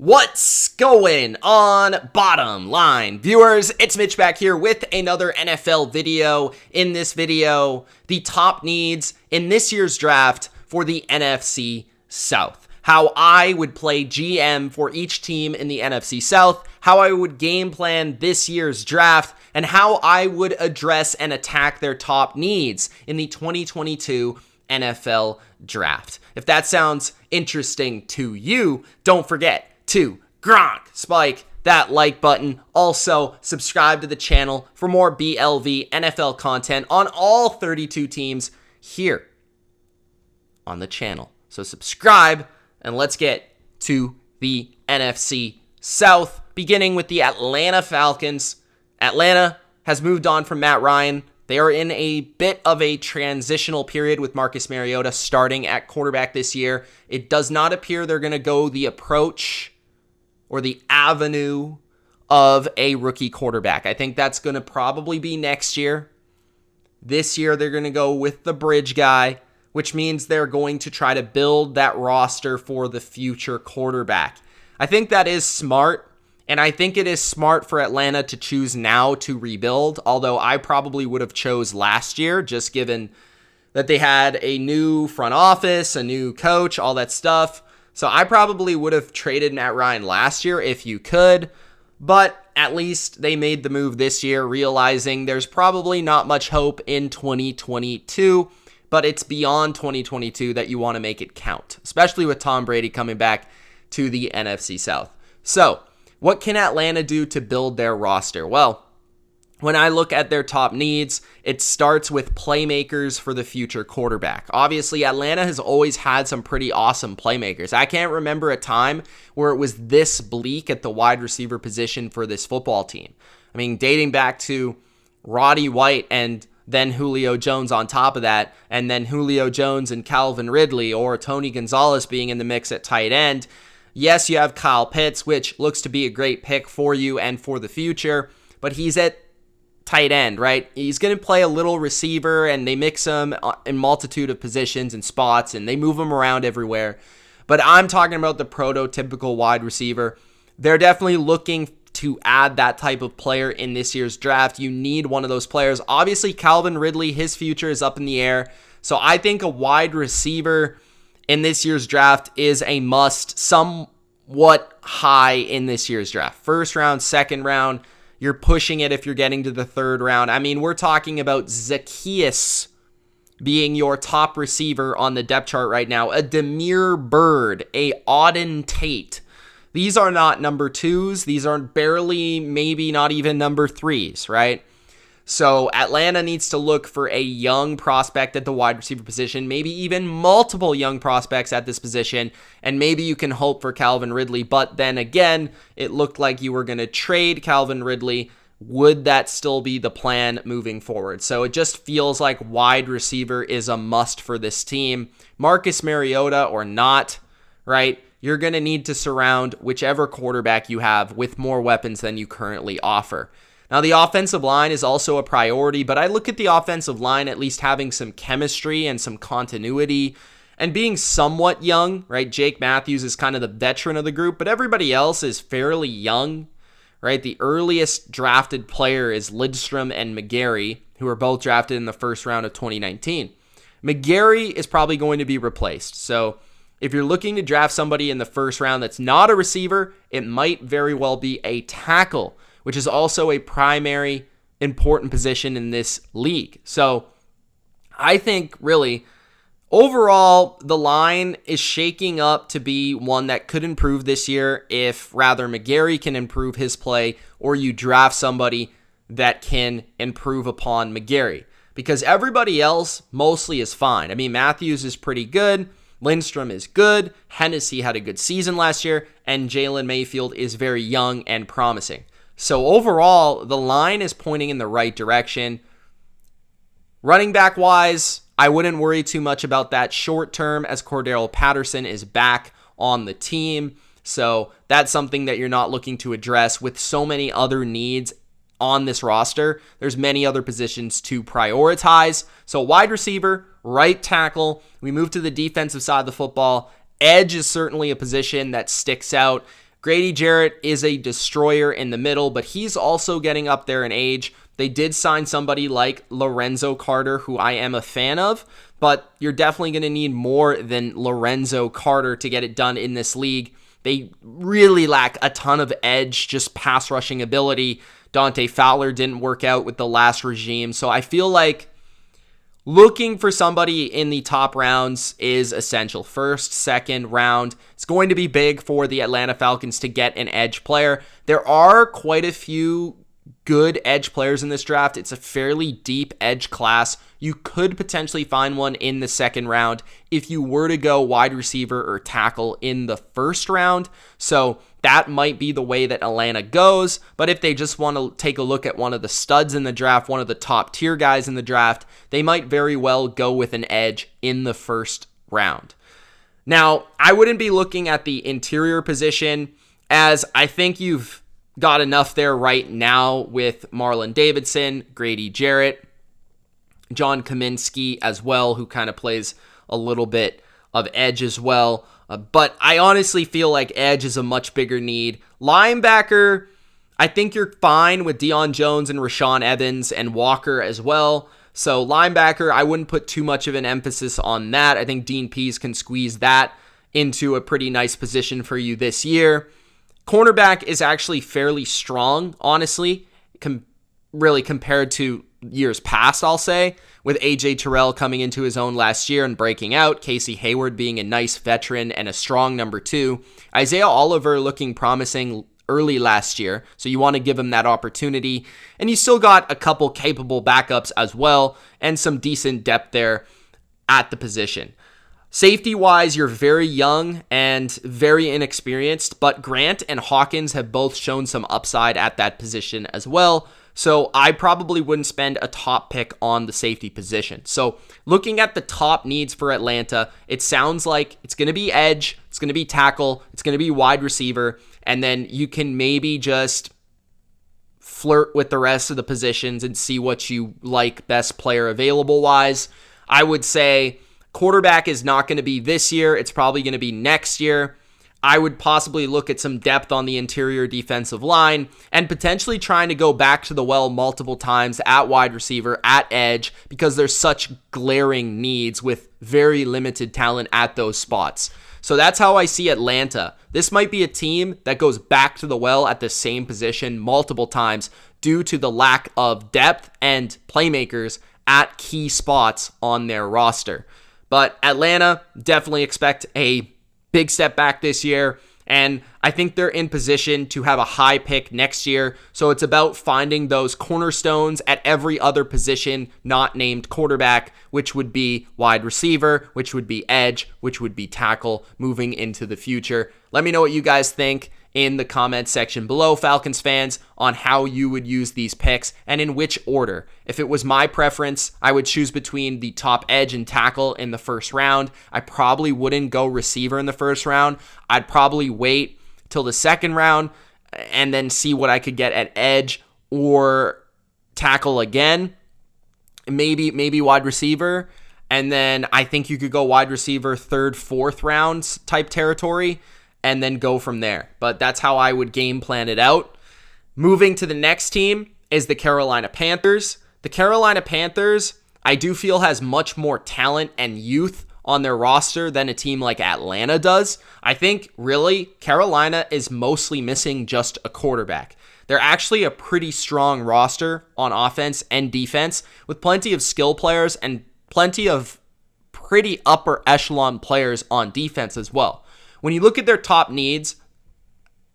What's going on, bottom line viewers? It's Mitch back here with another NFL video. In this video, the top needs in this year's draft for the NFC South. How I would play GM for each team in the NFC South, how I would game plan this year's draft, and how I would address and attack their top needs in the 2022 NFL Draft. If that sounds interesting to you, don't forget to spike that like button. Also, subscribe to the channel for more BLV NFL content on all 32 teams here on the channel. So subscribe and let's get to the NFC South, beginning with the Atlanta Falcons. Atlanta has moved on from Matt Ryan. They are in a bit of a transitional period with Marcus Mariota starting at quarterback this year. It does not appear they're going to go the approach or the avenue of a rookie quarterback. I think that's going to probably be next year. This year, they're going to go with the bridge guy, which means they're going to try to build that roster for the future quarterback. I think that is smart, and I think it is smart for Atlanta to choose now to rebuild, although I probably would have chose last year, just given that they had a new front office, a new coach, all that stuff. So I probably would have traded Matt Ryan last year if you could, but at least they made the move this year, realizing there's probably not much hope in 2022, but it's beyond 2022 that you want to make it count, especially with Tom Brady coming back to the NFC South. So what can Atlanta do to build their roster? Well, when I look at their top needs, it starts with playmakers for the future quarterback. Obviously, Atlanta has always had some pretty awesome playmakers. I can't remember a time where it was this bleak at the wide receiver position for this football team. I mean, dating back to Roddy White and then Julio Jones on top of that, and then Julio Jones and Calvin Ridley or Tony Gonzalez being in the mix at tight end. Yes, you have Kyle Pitts, which looks to be a great pick for you and for the future, but he's at tight end, right? He's going to play a little receiver, and they mix him in multitude of positions and spots, and they move him around everywhere. But I'm talking about the prototypical wide receiver. They're definitely looking to add that type of player in this year's draft. You need one of those players. Obviously, Calvin Ridley, his future is up in the air. So I think a wide receiver in this year's draft is a must, somewhat high in this year's draft. First round, second round. You're pushing it if you're getting to the third round. I mean, we're talking about Zacchaeus being your top receiver on the depth chart right now, a Damiere Byrd, a Auden Tate. These are not number twos. These are barely, maybe not even number threes, right? So Atlanta needs to look for a young prospect at the wide receiver position, maybe even multiple young prospects at this position, and maybe you can hope for Calvin Ridley. But then again, it looked like you were going to trade Calvin Ridley. Would that still be the plan moving forward? So it just feels like wide receiver is a must for this team. Marcus Mariota or not, right? You're going to need to surround whichever quarterback you have with more weapons than you currently offer. Now, the offensive line is also a priority, but I look at the offensive line at least having some chemistry and some continuity and being somewhat young, right? Jake Matthews is kind of the veteran of the group, but everybody else is fairly young, right? The earliest drafted player is Lidstrom and McGarry, who were both drafted in the first round of 2019. McGarry is probably going to be replaced. So if you're looking to draft somebody in the first round that's not a receiver, it might very well be a tackle, which is also a primary important position in this league. So I think really overall the line is shaking up to be one that could improve this year if rather McGarry can improve his play or you draft somebody that can improve upon McGarry. Because everybody else mostly is fine. I mean, Matthews is pretty good. Lindstrom is good. Hennessy had a good season last year. And Jalen Mayfield is very young and promising. So overall, the line is pointing in the right direction. Running back wise, I wouldn't worry too much about that short term as Cordero Patterson is back on the team. So that's something that you're not looking to address with so many other needs on this roster. There's many other positions to prioritize. So wide receiver, right tackle. We move to the defensive side of the football. Edge is certainly a position that sticks out. Grady Jarrett is a destroyer in the middle, but he's also getting up there in age. They did sign somebody like Lorenzo Carter, who I am a fan of, but you're definitely going to need more than Lorenzo Carter to get it done in this league. They really lack a ton of edge, just pass rushing ability. Dante Fowler didn't work out with the last regime, so I feel like looking for somebody in the top rounds is essential. First, second round, it's going to be big for the Atlanta Falcons to get an edge player. There are quite a few good edge players in this draft. It's a fairly deep edge class. You could potentially find one in the second round if you were to go wide receiver or tackle in the first round. So that might be the way that Atlanta goes. But if they just want to take a look at one of the studs in the draft, one of the top tier guys in the draft, they might very well go with an edge in the first round. Now, I wouldn't be looking at the interior position, as I think you've got enough there right now with Marlon Davidson, Grady Jarrett, John Kaminsky as well, who kind of plays a little bit of edge as well. But I honestly feel like edge is a much bigger need. Linebacker, I think you're fine with Deion Jones and Rashaan Evans and Walker as well. So linebacker, I wouldn't put too much of an emphasis on that. I think Dean Pease can squeeze that into a pretty nice position for you this year. Cornerback is actually fairly strong, honestly, really compared to years past, I'll say, with A.J. Terrell coming into his own last year and breaking out, Casey Hayward being a nice veteran and a strong number 2, Isaiah Oliver looking promising early last year, so you want to give him that opportunity, and you still got a couple capable backups as well, and some decent depth there at the position. Safety-wise, you're very young and very inexperienced, but Grant and Hawkins have both shown some upside at that position as well, so I probably wouldn't spend a top pick on the safety position. So looking at the top needs for Atlanta, it sounds like it's going to be edge, it's going to be tackle, it's going to be wide receiver, and then you can maybe just flirt with the rest of the positions and see what you like best player available-wise. I would say quarterback is not going to be this year. It's probably going to be next year. I would possibly look at some depth on the interior defensive line and potentially trying to go back to the well multiple times at wide receiver, at edge, because there's such glaring needs with very limited talent at those spots. So that's how I see Atlanta. This might be a team that goes back to the well at the same position multiple times due to the lack of depth and playmakers at key spots on their roster. But Atlanta, definitely expect a big step back this year, and I think they're in position to have a high pick next year. So it's about finding those cornerstones at every other position not named quarterback, which would be wide receiver, which would be edge, which would be tackle moving into the future. Let me know what you guys think in the comments section below, Falcons fans, on how you would use these picks and in which order. If it was my preference, I would choose between the top edge and tackle in the first round. I probably wouldn't go receiver in the first round. I'd probably wait till the second round and then see what I could get at edge or tackle again. Maybe wide receiver. And then I think you could go wide receiver third, fourth rounds type territory, and then go from there. But that's how I would game plan it out. Moving to the next team is the Carolina Panthers. The Carolina Panthers, I do feel, has much more talent and youth on their roster than a team like Atlanta does. I think, really, Carolina is mostly missing just a quarterback. They're actually a pretty strong roster on offense and defense with plenty of skill players and plenty of pretty upper echelon players on defense as well. When you look at their top needs,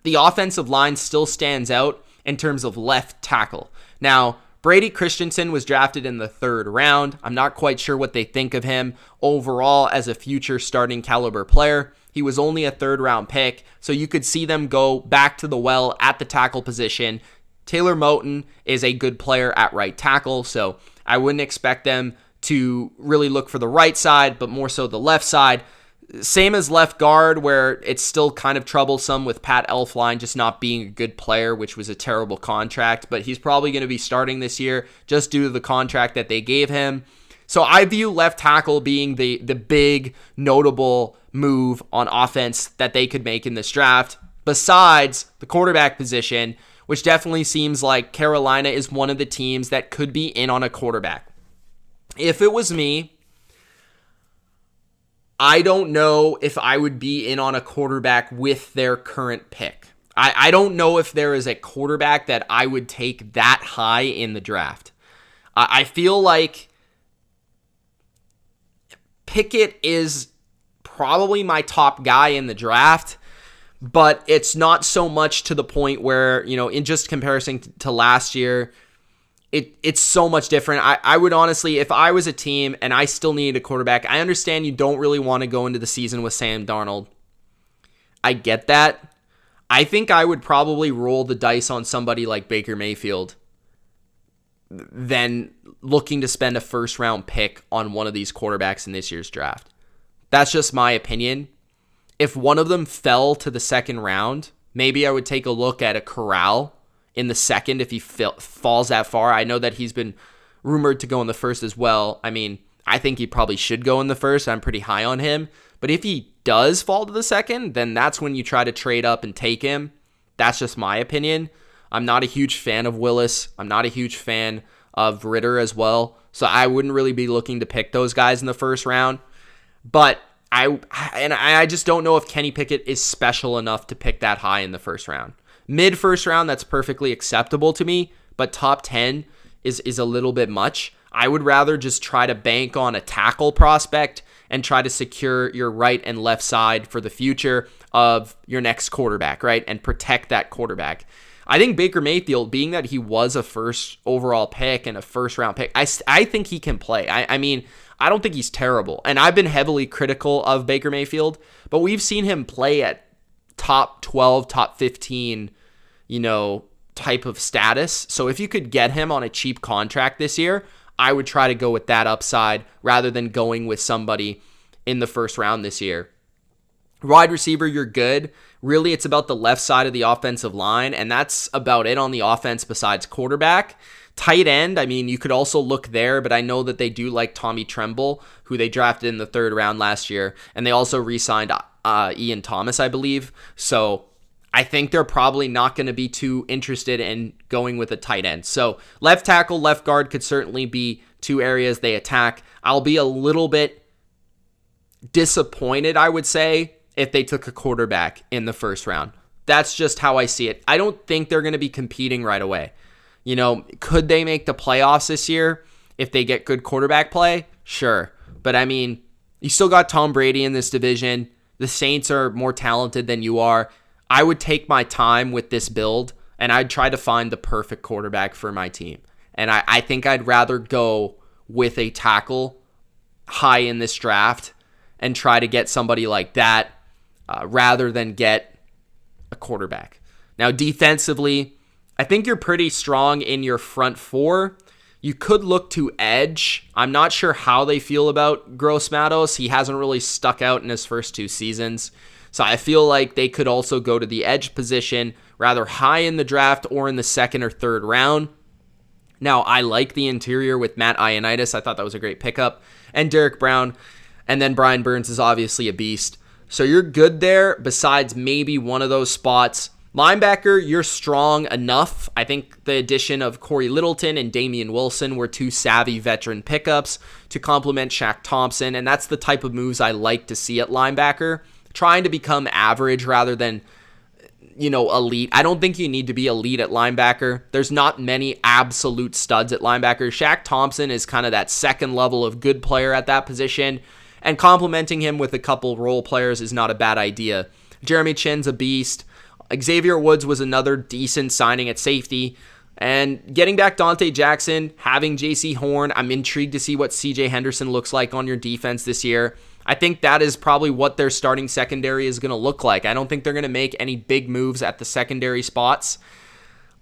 the offensive line still stands out in terms of left tackle. Now, Brady Christensen was drafted in the third round. I'm not quite sure what they think of him overall as a future starting caliber player. He was only a third round pick, so you could see them go back to the well at the tackle position. Taylor Moton is a good player at right tackle, so I wouldn't expect them to really look for the right side, but more so the left side. Same as left guard, where it's still kind of troublesome with Pat Elflein just not being a good player, which was a terrible contract, but he's probably going to be starting this year just due to the contract that they gave him. So I view left tackle being the big notable move on offense that they could make in this draft. besides the quarterback position, which definitely seems like Carolina is one of the teams that could be in on a quarterback. If it was me, I don't know if I would be in on a quarterback with their current pick. I don't know if there is a quarterback that I would take that high in the draft. I feel like Pickett is probably my top guy in the draft, but it's not so much to the point where, in just comparison to last year, it's so much different. I would honestly, if I was a team and I still needed a quarterback, I understand you don't really want to go into the season with Sam Darnold. I get that. I think I would probably roll the dice on somebody like Baker Mayfield than looking to spend a first-round pick on one of these quarterbacks in this year's draft. That's just my opinion. If one of them fell to the second round, maybe I would take a look at a Corral in the second if he falls that far. I know that he's been rumored to go in the first as well. I mean, I think he probably should go in the first. I'm pretty high on him. But if he does fall to the second, then that's when you try to trade up and take him. That's just my opinion. I'm not a huge fan of Willis. I'm not a huge fan of Ritter as well. So I wouldn't really be looking to pick those guys in the first round. But I just don't know if Kenny Pickett is special enough to pick that high in the first round. Mid first round, that's perfectly acceptable to me. But top 10 is a little bit much. I would rather just try to bank on a tackle prospect and try to secure your right and left side for the future of your next quarterback, right? And protect that quarterback. I think Baker Mayfield, being that he was a first overall pick and a first round pick, I think he can play. I mean, I don't think he's terrible. And I've been heavily critical of Baker Mayfield, but we've seen him play at top 12, top 15, type of status. So if you could get him on a cheap contract this year, I would try to go with that upside rather than going with somebody in the first round this year. Wide receiver, you're good. Really, it's about the left side of the offensive line, and that's about it on the offense besides quarterback. Tight end, I mean, you could also look there, but I know that they do like Tommy Tremble, who they drafted in the third round last year, and they also re-signed Ian Thomas, I believe. So I think they're probably not going to be too interested in going with a tight end. So left tackle, left guard could certainly be two areas they attack. I'll be a little bit disappointed, I would say, if they took a quarterback in the first round. That's just how I see it. I don't think they're going to be competing right away. Could they make the playoffs this year if they get good quarterback play? Sure. But I mean, you still got Tom Brady in this division. The Saints are more talented than you are. I would take my time with this build, and I'd try to find the perfect quarterback for my team. And I think I'd rather go with a tackle high in this draft and try to get somebody like that rather than get a quarterback. Now, defensively, I think you're pretty strong in your front four. You could look to edge. I'm not sure how they feel about Gross Matos. He hasn't really stuck out in his first two seasons. So I feel like they could also go to the edge position rather high in the draft or in the second or third round. Now, I like the interior with Matt Ioannidis. I thought that was a great pickup. And Derek Brown. And then Brian Burns is obviously a beast. So you're good there besides maybe one of those spots. Linebacker, you're strong enough. I think the addition of Corey Littleton and Damian Wilson were two savvy veteran pickups to complement Shaq Thompson. And that's the type of moves I like to see at linebacker. Trying to become average rather than, elite. I don't think you need to be elite at linebacker. There's not many absolute studs at linebacker. Shaq Thompson is kind of that second level of good player at that position, and complementing him with a couple role players is not a bad idea. Jeremy Chin's a beast. Xavier Woods was another decent signing at safety. And getting back Dante Jackson, having J.C. Horn, I'm intrigued to see what C.J. Henderson looks like on your defense this year. I think that is probably what their starting secondary is going to look like. I don't think they're going to make any big moves at the secondary spots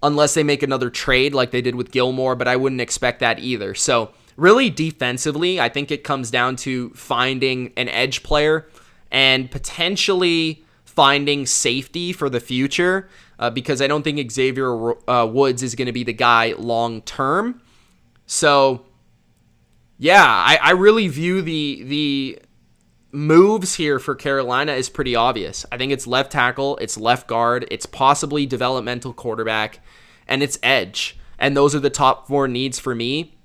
unless they make another trade like they did with Gilmore, but I wouldn't expect that either. So really defensively, I think it comes down to finding an edge player and potentially finding safety for the future because I don't think Xavier Woods is going to be the guy long term. So yeah, I really view the moves here for Carolina is pretty obvious. I think it's left tackle, it's left guard, it's possibly developmental quarterback, and it's edge. And those are the top 4 needs for me.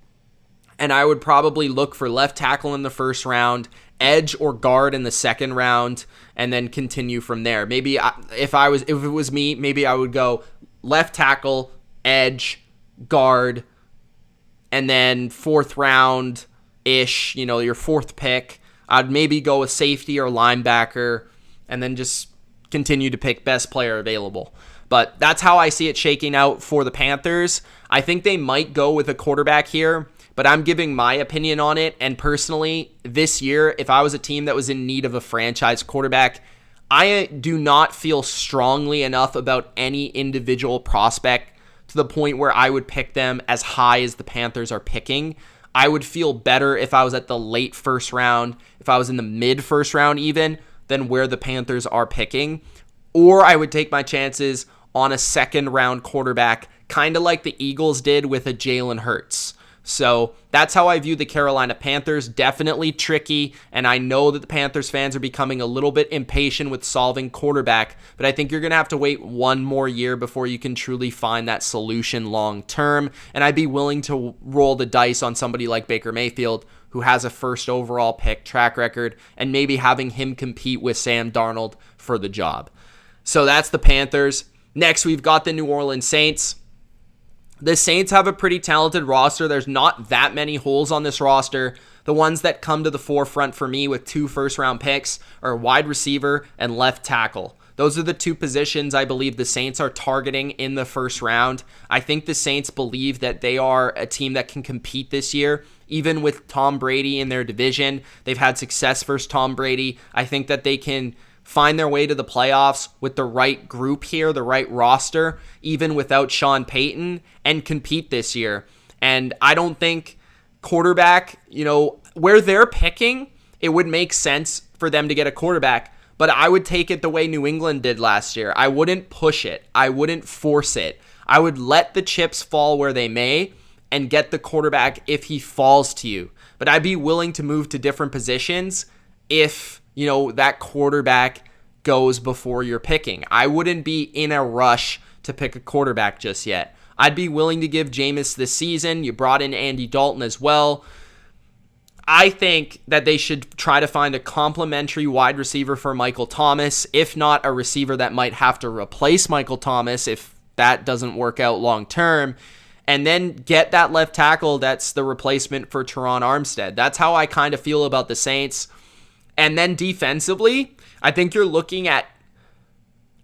And I would probably look for left tackle in the first round, edge or guard in the second round, and then continue from there. Maybe if it was me, maybe I would go left tackle, edge, guard, and then 4th round-ish, your 4th pick. I'd maybe go with safety or linebacker, and then just continue to pick best player available. But that's how I see it shaking out for the Panthers. I think they might go with a quarterback here, but I'm giving my opinion on it. And personally, this year, if I was a team that was in need of a franchise quarterback, I do not feel strongly enough about any individual prospect to the point where I would pick them as high as the Panthers are picking. I would feel better if I was at the late first round, if I was in the mid first round even, than where the Panthers are picking. Or I would take my chances on a second round quarterback, kind of like the Eagles did with a Jalen Hurts. So that's how I view the Carolina Panthers. Definitely tricky, and I know that the Panthers fans are becoming a little bit impatient with solving quarterback, but I think you're going to have to wait one more year before you can truly find that solution long term, and I'd be willing to roll the dice on somebody like Baker Mayfield, who has a first overall pick track record, and maybe having him compete with Sam Darnold for the job. So that's the Panthers. Next, we've got the New Orleans Saints. The Saints have a pretty talented roster. There's not that many holes on this roster. The ones that come to the forefront for me with 2 first-round picks are wide receiver and left tackle. Those are the 2 positions I believe the Saints are targeting in the first round. I think the Saints believe that they are a team that can compete this year, even with Tom Brady in their division. They've had success versus Tom Brady. I think that they can find their way to the playoffs with the right group here, the right roster, even without Sean Payton, and compete this year. And I don't think quarterback, where they're picking, it would make sense for them to get a quarterback, but I would take it the way New England did last year. I wouldn't push it. I wouldn't force it. I would let the chips fall where they may and get the quarterback if he falls to you. But I'd be willing to move to different positions if that quarterback goes before you're picking. I wouldn't be in a rush to pick a quarterback just yet. I'd be willing to give Jameis this season. You brought in Andy Dalton as well. I think that they should try to find a complimentary wide receiver for Michael Thomas, if not a receiver that might have to replace Michael Thomas if that doesn't work out long term, and then get that left tackle that's the replacement for Teron Armstead. That's how I kind of feel about the Saints. And then defensively, I think you're looking at,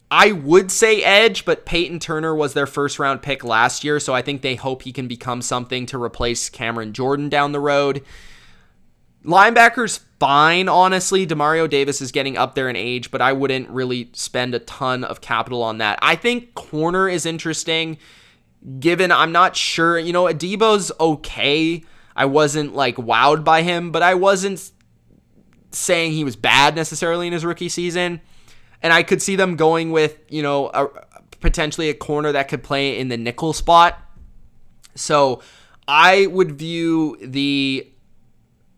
I would say edge, but Peyton Turner was their first round pick last year, so I think they hope he can become something to replace Cameron Jordan down the road. Linebacker's fine, honestly. Demario Davis is getting up there in age, but I wouldn't really spend a ton of capital on that. I think corner is interesting, given I'm not sure. Adebo's okay. I wasn't wowed by him, but I wasn't saying he was bad necessarily in his rookie season. And I could see them going with, potentially a corner that could play in the nickel spot. So I would view the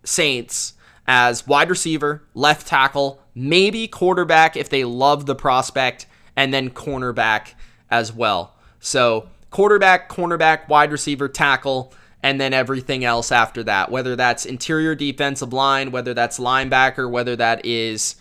Saints as wide receiver, left tackle, maybe quarterback if they love the prospect, and then cornerback as well. So quarterback, cornerback, wide receiver, tackle, and then everything else after that, whether that's interior defensive line, whether that's linebacker, whether that is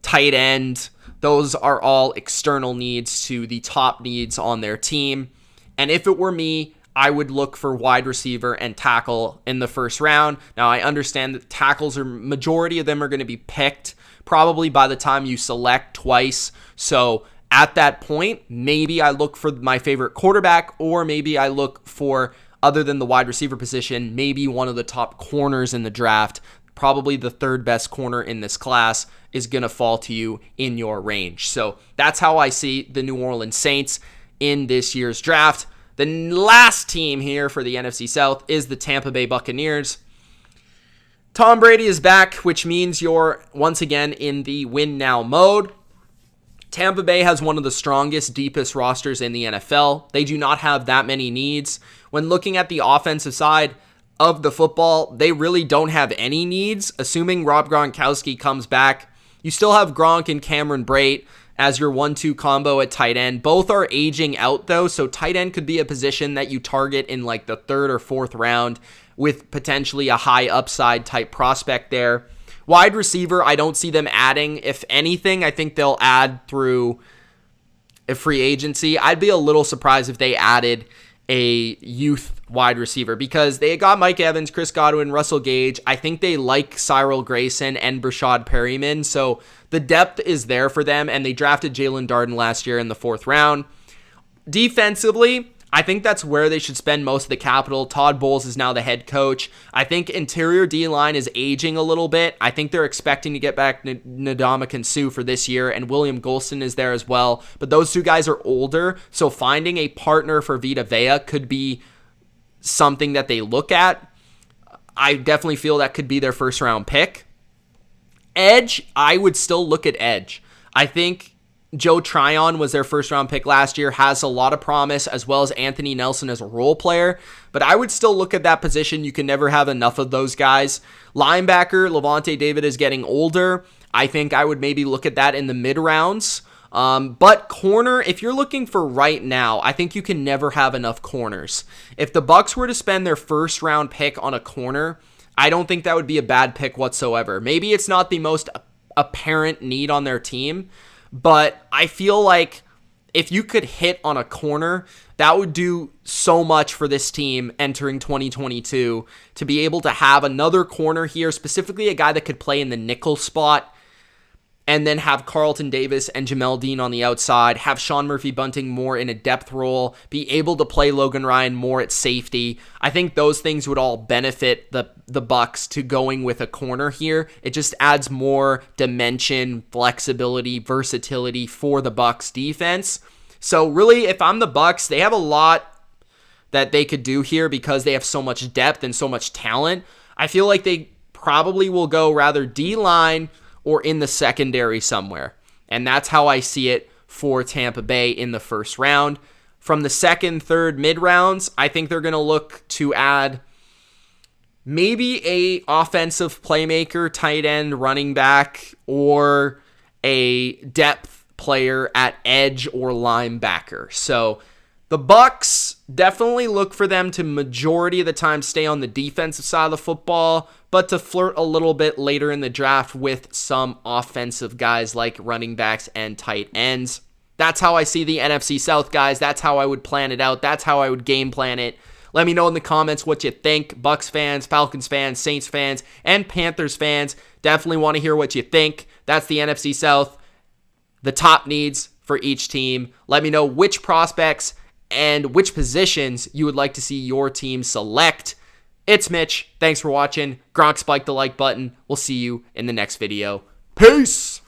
tight end. Those are all external needs to the top needs on their team. And if it were me, I would look for wide receiver and tackle in the first round. Now, I understand that majority of them are going to be picked probably by the time you select twice. So at that point, maybe I look for my favorite quarterback, or maybe I look for, other than the wide receiver position, maybe one of the top corners in the draft. Probably the 3rd best corner in this class is going to fall to you in your range. So that's how I see the New Orleans Saints in this year's draft. The last team here for the NFC South is the Tampa Bay Buccaneers. Tom Brady is back, which means you're once again in the win now mode. Tampa Bay has one of the strongest, deepest rosters in the NFL. They do not have that many needs. When looking at the offensive side, of the football, they really don't have any needs. Assuming Rob Gronkowski comes back, you still have Gronk and Cameron Brate as your 1-2 combo at tight end. Both are aging out though, so tight end could be a position that you target in like the 3rd or 4th round with potentially a high upside type prospect there. Wide receiver, I don't see them adding. If anything, I think they'll add through a free agency. I'd be a little surprised if they added a youth wide receiver because they got Mike Evans, Chris Godwin, Russell Gage. I think they like Cyril Grayson and Brashad Perryman, so the depth is there for them, and they drafted Jalen Darden last year in the 4th round. Defensively, I think that's where they should spend most of the capital. Todd Bowles is now the head coach. I think interior D-line is aging a little bit. I think they're expecting to get back Ndamukong Suh for this year, and William Golston is there as well. But those 2 guys are older, so finding a partner for Vita Vea could be something that they look at. I definitely feel that could be their 1st-round pick. Edge, I would still look at edge. I think Joe Tryon was their 1st-round pick last year, has a lot of promise, as well as Anthony Nelson as a role player. But I would still look at that position. You can never have enough of those guys. Linebacker, Levante David is getting older. I think I would maybe look at that in the mid-rounds. But corner, if you're looking for right now, I think you can never have enough corners. If the Bucs were to spend their 1st-round pick on a corner, I don't think that would be a bad pick whatsoever. Maybe it's not the most apparent need on their team, but I feel like if you could hit on a corner, that would do so much for this team entering 2022 to be able to have another corner here, specifically a guy that could play in the nickel spot, and then have Carlton Davis and Jamel Dean on the outside, have Sean Murphy-Bunting more in a depth role, be able to play Logan Ryan more at safety. I think those things would all benefit the Bucs to going with a corner here. It just adds more dimension, flexibility, versatility for the Bucs defense. So really, if I'm the Bucs, they have a lot that they could do here because they have so much depth and so much talent. I feel like they probably will go rather D-line or in the secondary somewhere. And that's how I see it for Tampa Bay in the 1st round. From the 2nd, 3rd, mid-rounds, I think they're going to look to add maybe a offensive playmaker, tight end, running back, or a depth player at edge or linebacker. So the Bucs, definitely look for them to majority of the time stay on the defensive side of the football, but to flirt a little bit later in the draft with some offensive guys like running backs and tight ends. That's how I see the NFC South, guys. That's how I would plan it out. That's how I would game plan it. Let me know in the comments what you think. Bucs fans, Falcons fans, Saints fans, and Panthers fans. Definitely want to hear what you think. That's the NFC South. The top needs for each team. Let me know which prospects and which positions you would like to see your team select. It's Mitch. Thanks for watching. Gronk spiked the like button. We'll see you in the next video. Peace!